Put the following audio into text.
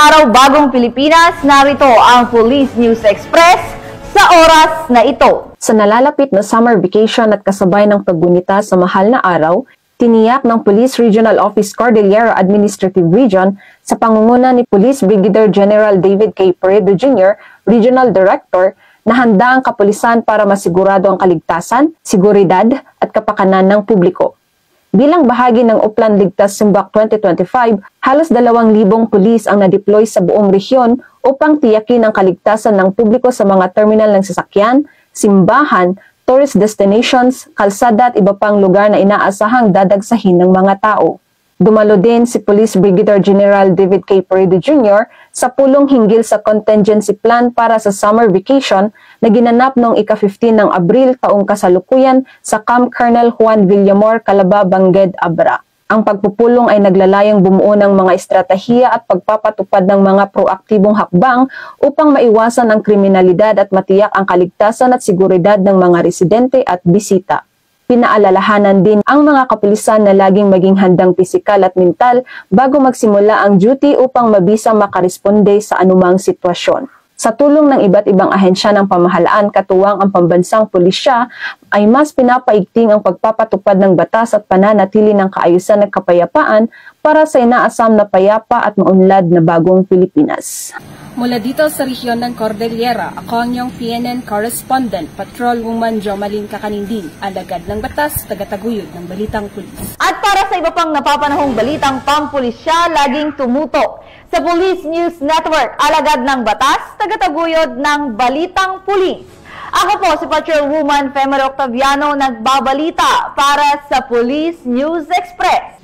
araw, bagong Pilipinas. Narito ang Police News Express sa oras na ito. Sa nalalapit na summer vacation at kasabay ng paggunita sa mahal na araw, tiniyak ng Police Regional Office Cordillera Administrative Region sa pangunguna ni Police Brigadier General David K. Peredo Jr., Regional Director, na handa ang kapulisan para masigurado ang kaligtasan, seguridad at kapakanan ng publiko. Bilang bahagi ng Uplan Ligtas Simbak 2025, halos 2,000 pulis ang na-deploy sa buong rehiyon upang tiyakin ang kaligtasan ng publiko sa mga terminal ng sasakyan, simbahan, tourist destinations, kalsada at iba pang lugar na inaasahang dadagsahin ng mga tao. Dumalo din si Police Brigadier General David K. Peredo Jr. sa pulong hinggil sa contingency plan para sa summer vacation na ginanap noong ika-15 ng Abril taong kasalukuyan sa Camp Colonel Juan Villamor, Calaba, Bangged, Abra. Ang pagpupulong ay naglalayong bumuo ng mga estratehiya at pagpapatupad ng mga proaktibong hakbang upang maiwasan ang kriminalidad at matiyak ang kaligtasan at seguridad ng mga residente at bisita. Pinaalalahanan din ang mga kapulisan na laging maging handang pisikal at mental bago magsimula ang duty upang mabisang makaresponde sa anumang sitwasyon. Sa tulong ng iba't ibang ahensya ng pamahalaan, katuwang ang pambansang pulisya, ay mas pinapaigting ang pagpapatupad ng batas at pananatili ng kaayusan at kapayapaan para sa inaasam na payapa at maunlad na bagong Pilipinas. Mula dito sa rehiyon ng Cordillera, ako ang iyong PNN correspondent, Patrolwoman Jomalyn Kakanindin, alagad ng batas, tagataguyod ng Balitang Pulis. At para sa iba pang napapanahong balitang pampulisya, laging tumutok sa Police News Network, alagad ng batas, tagataguyod ng Balitang Pulis. Ako po si Patrolwoman Femero Octaviano, nagbabalita para sa Police News Express.